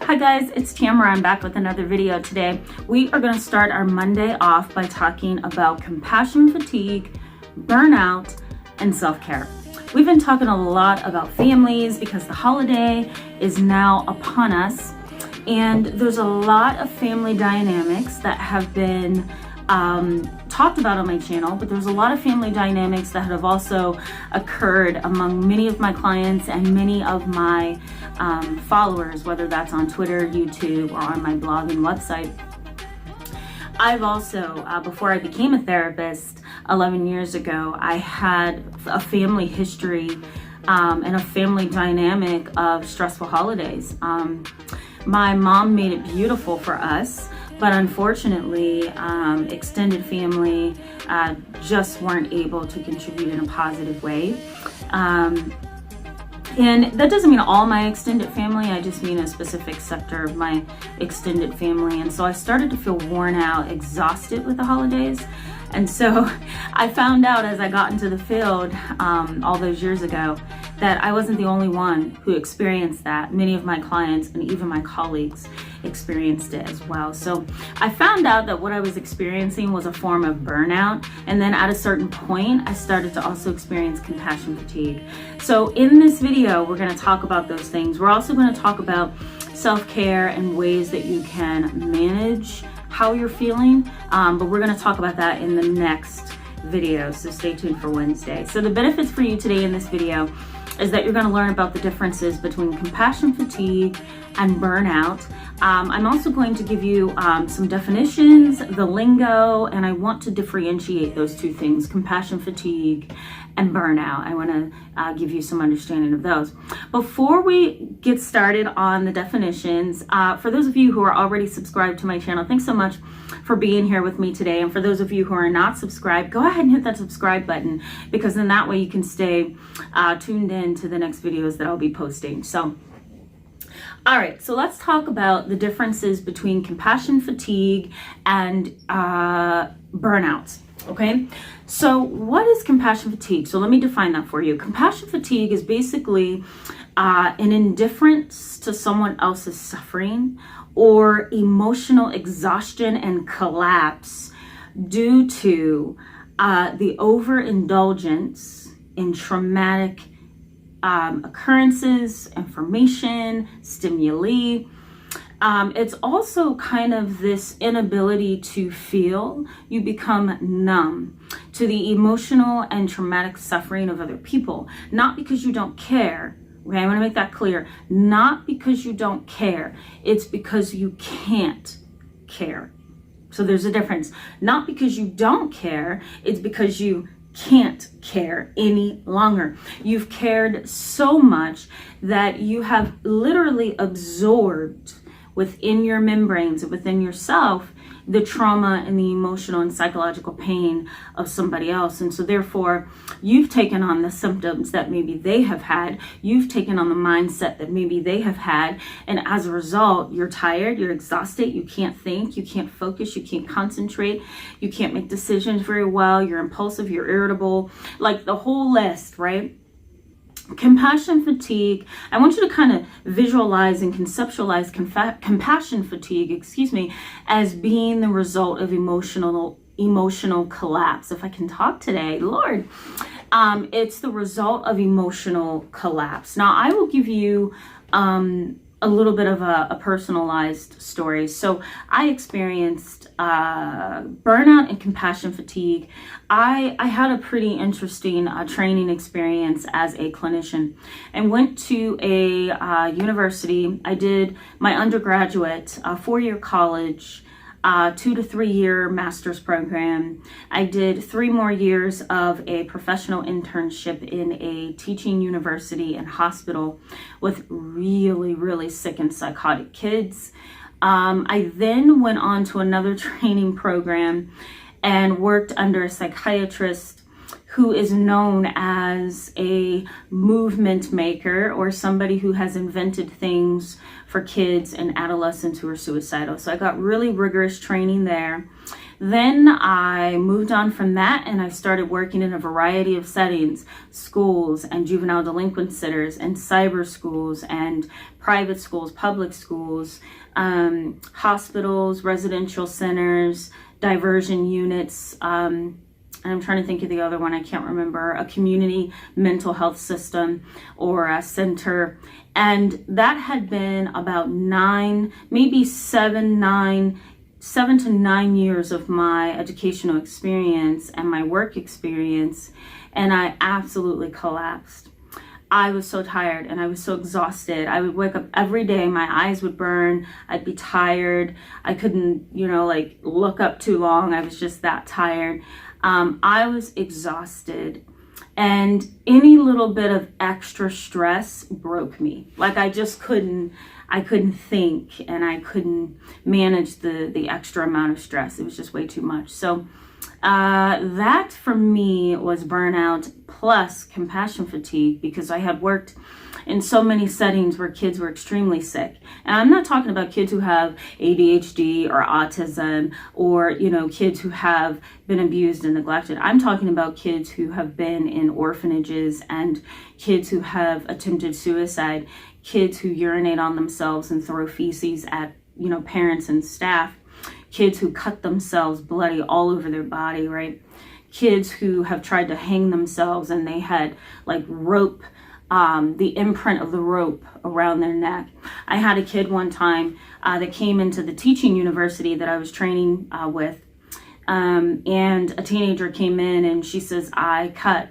Hi guys, it's Tamara. I'm back with another video today. We are going to start our Monday off by talking about compassion fatigue, burnout, and self-care. We've been talking a lot about families because the holiday is now upon us, and there's a lot of family dynamics that have been talked about on my channel, but there's a lot of family dynamics that have also occurred among many of my clients and many of my followers, whether that's on Twitter, YouTube, or on my blog and website. I've also, before I became a therapist 11 years ago, I had a family history and a family dynamic of stressful holidays. My mom made it beautiful for us, but unfortunately, extended family just weren't able to contribute in a positive way. And that doesn't mean all my extended family, I just mean a specific sector of my extended family. And so I started to feel worn out, exhausted with the holidays. And so I found out as I got into the field all those years ago that I wasn't the only one who experienced that. Many of my clients and even my colleagues experienced it as well. So I found out that what I was experiencing was a form of burnout. And then at a certain point, I started to also experience compassion fatigue. So in this video, we're going to talk about those things. We're also going to talk about self-care and ways that you can manage how you're feeling. But we're going to talk about that in the next video. So stay tuned for Wednesday. So the benefits for you today in this video is that you're going to learn about the differences between compassion fatigue and burnout. I'm also going to give you some definitions, the lingo, and I want to differentiate those two things, compassion fatigue and burnout. I want to give you some understanding of those. Before we get started on the definitions, for those of you who are already subscribed to my channel, thanks so much for being here with me today. And for those of you who are not subscribed, go ahead and hit that subscribe button, because then that way you can stay tuned in to the next videos that I'll be posting. So, all right, so let's talk about the differences between compassion fatigue and burnout. Okay, so what is compassion fatigue? So let me define that for you. Compassion fatigue is basically an indifference to someone else's suffering or emotional exhaustion and collapse due to the overindulgence in traumatic occurrences, information, stimuli. It's also kind of this inability to feel. You become numb to the emotional and traumatic suffering of other people, not because you don't care. Okay, I want to make that clear. Not because you don't care. It's because you can't care. So there's a difference. Not because you don't care. It's because you can't care any longer. You've cared so much that you have literally absorbed within your membranes, within yourself, the trauma and the emotional and psychological pain of somebody else. And so therefore, you've taken on the symptoms that maybe they have had. You've taken on the mindset that maybe they have had. And as a result, you're tired, you're exhausted, you can't think, you can't focus, you can't concentrate, you can't make decisions very well, you're impulsive, you're irritable, like the whole list, right? Compassion fatigue, I want you to kind of visualize and conceptualize compassion fatigue, as being the result of emotional collapse. If I can talk today, Lord, it's the result of emotional collapse. Now, I will give you a little bit of a personalized story. So I experienced burnout and compassion fatigue. I had a pretty interesting training experience as a clinician and went to a university. I did my undergraduate 4-year college, 2 to 3 year master's program. I did 3 more years of a professional internship in a teaching university and hospital with really, really sick and psychotic kids. I then went on to another training program and worked under a psychiatrist who is known as a movement maker, or somebody who has invented things for kids and adolescents who are suicidal. So I got really rigorous training there. Then I moved on from that and I started working in a variety of settings, schools and juvenile delinquent centers and cyber schools and private schools, public schools, hospitals, residential centers, diversion units, and I'm trying to think of the other one, I can't remember, a community mental health system or a center. And that had been about 7 to 9 years of my educational experience and my work experience. And I absolutely collapsed. I was so tired and I was so exhausted. I would wake up every day, my eyes would burn, I'd be tired. I couldn't, look up too long. I was just that tired. I was exhausted, and any little bit of extra stress broke me. Like I couldn't think, and I couldn't manage the extra amount of stress. It was just way too much. So that for me was burnout plus compassion fatigue, because I had worked in so many settings where kids were extremely sick. And I'm not talking about kids who have ADHD or autism or, kids who have been abused and neglected. I'm talking about kids who have been in orphanages and kids who have attempted suicide, kids who urinate on themselves and throw feces at, parents and staff, kids who cut themselves bloody all over their body, right? Kids who have tried to hang themselves and they had rope, the imprint of the rope around their neck. I had a kid one time that came into the teaching university that I was training with, and a teenager came in and she says, I cut.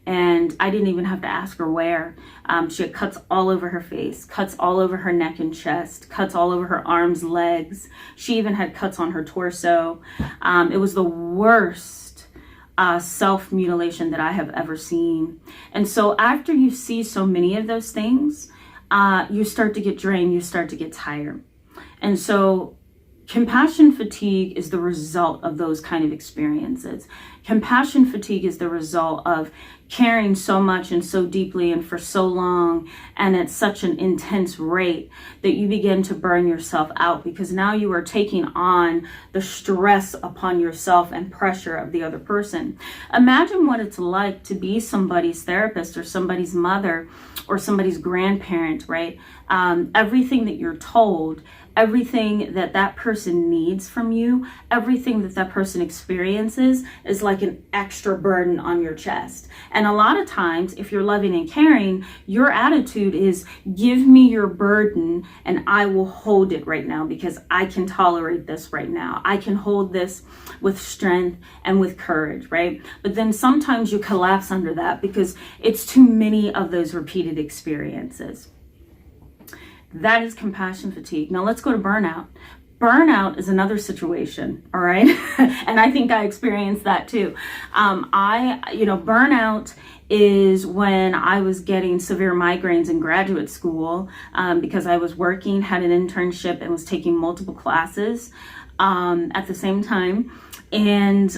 And I didn't even have to ask her where. She had cuts all over her face, cuts all over her neck and chest, cuts all over her arms, legs. She even had cuts on her torso. It was the worst self-mutilation that I have ever seen. And so after you see so many of those things, you start to get drained, you start to get tired. And so compassion fatigue is the result of those kind of experiences. Compassion fatigue is the result of caring so much and so deeply and for so long and at such an intense rate that you begin to burn yourself out, because now you are taking on the stress upon yourself and pressure of the other person. Imagine what it's like to be somebody's therapist or somebody's mother or somebody's grandparent, right? Everything that you're told, everything that that person needs from you, everything that that person experiences is like an extra burden on your chest. And a lot of times, if you're loving and caring, your attitude is, give me your burden and I will hold it right now because I can tolerate this right now. I can hold this with strength and with courage, right? But then sometimes you collapse under that because it's too many of those repeated experiences. That is compassion fatigue. Now let's go to burnout. Burnout is another situation, all right? And I think I experienced that too. Burnout is when I was getting severe migraines in graduate school because I was working, had an internship, and was taking multiple classes at the same time. And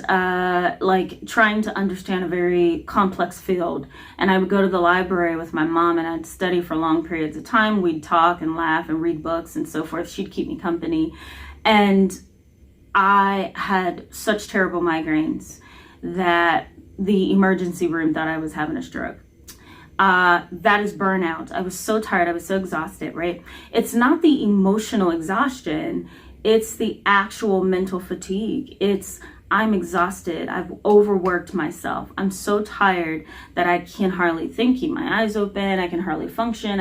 trying to understand a very complex field. And I would go to the library with my mom and I'd study for long periods of time. We'd talk and laugh and read books and so forth. She'd keep me company. And I had such terrible migraines that the emergency room thought I was having a stroke. That is burnout. I was so tired. I was so exhausted, right? It's not the emotional exhaustion. It's the actual mental fatigue. I'm exhausted. I've overworked myself. I'm so tired that I can hardly think, keep my eyes open. I can hardly function.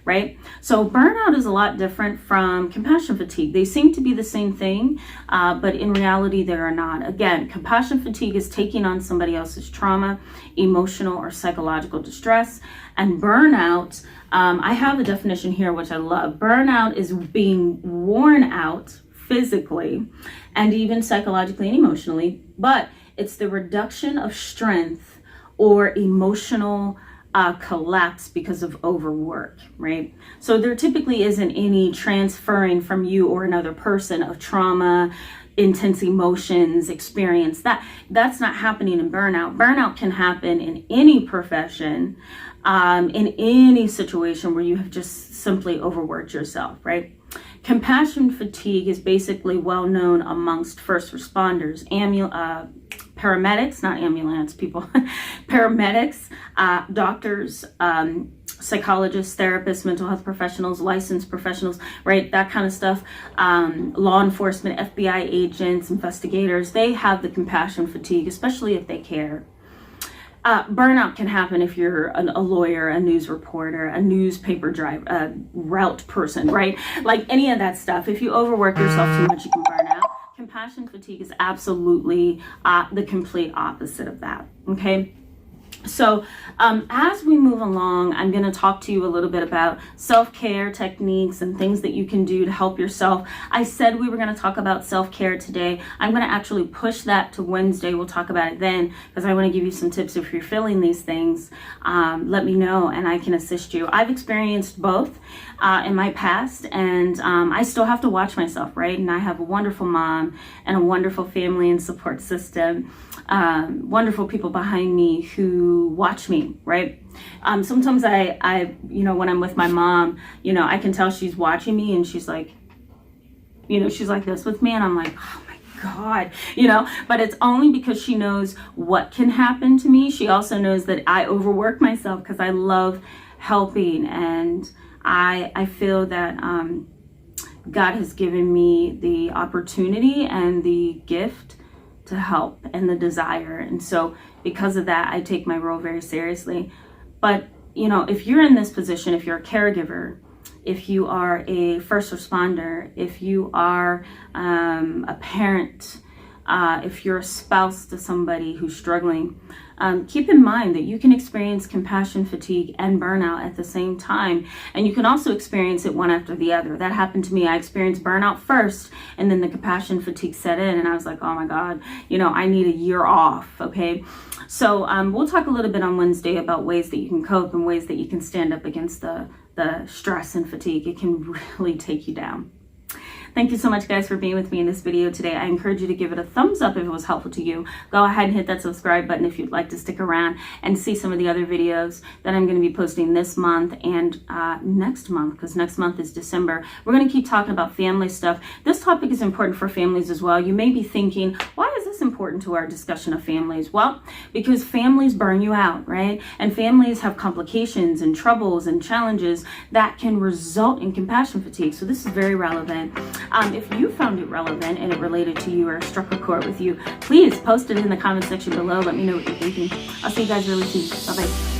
Right? So burnout is a lot different from compassion fatigue. They seem to be the same thing, but in reality, they are not. Again, compassion fatigue is taking on somebody else's trauma, emotional or psychological distress. And burnout, I have a definition here, which I love. Burnout is being worn out physically and even psychologically and emotionally, but it's the reduction of strength or emotional collapse because of overwork, right? So there typically isn't any transferring from you or another person of trauma, intense emotions, experience. That's not happening in burnout. Burnout can happen in any profession, in any situation where you have just simply overworked yourself, right? Compassion fatigue is basically well known amongst first responders, paramedics, not ambulance people, paramedics, doctors, psychologists, therapists, mental health professionals, licensed professionals, right? That kind of stuff. Law enforcement, FBI agents, investigators, they have the compassion fatigue, especially if they care. Burnout can happen if you're a lawyer, a news reporter, a newspaper driver, a route person, right? Like any of that stuff. If you overwork yourself too much, you can burn out. Compassion fatigue is absolutely the complete opposite of that, okay? So as we move along, I'm going to talk to you a little bit about self-care techniques and things that you can do to help yourself. I said we were going to talk about self-care today. I'm going to actually push that to Wednesday. We'll talk about it then, because I want to give you some tips. If you're feeling these things, let me know and I can assist you. I've experienced both in my past, and I still have to watch myself, right? And I have a wonderful mom and a wonderful family and support system. Wonderful people behind me who watch me, right? Sometimes I, when I'm with my mom, I can tell she's watching me and she's like, she's like this with me. And I'm like, oh my God, but it's only because she knows what can happen to me. She also knows that I overwork myself because I love helping. And I feel that, God has given me the opportunity and the gift to help and the desire. And so because of that, I take my role very seriously. But, if you're in this position, if you're a caregiver, if you are a first responder, if you are a parent, if you're a spouse to somebody who's struggling, keep in mind that you can experience compassion fatigue and burnout at the same time. And you can also experience it one after the other. That happened to me. I experienced burnout first, and then the compassion fatigue set in. And I was like, oh my God, I need a year off. Okay. So we'll talk a little bit on Wednesday about ways that you can cope and ways that you can stand up against the stress and fatigue. It can really take you down. Thank you so much, guys, for being with me in this video today. I encourage you to give it a thumbs up if it was helpful to you. Go ahead and hit that subscribe button if you'd like to stick around and see some of the other videos that I'm going to be posting this month and next month, because next month is December. We're going to keep talking about family stuff. This topic is important for families as well. You may be thinking, why is this important to our discussion of families? Well, because families burn you out, right? And families have complications and troubles and challenges that can result in compassion fatigue. So this is very relevant. If you found it relevant and it related to you or struck a chord with you, please post it in the comment section below. Let me know what you're thinking. I'll see you guys really soon. Bye-bye.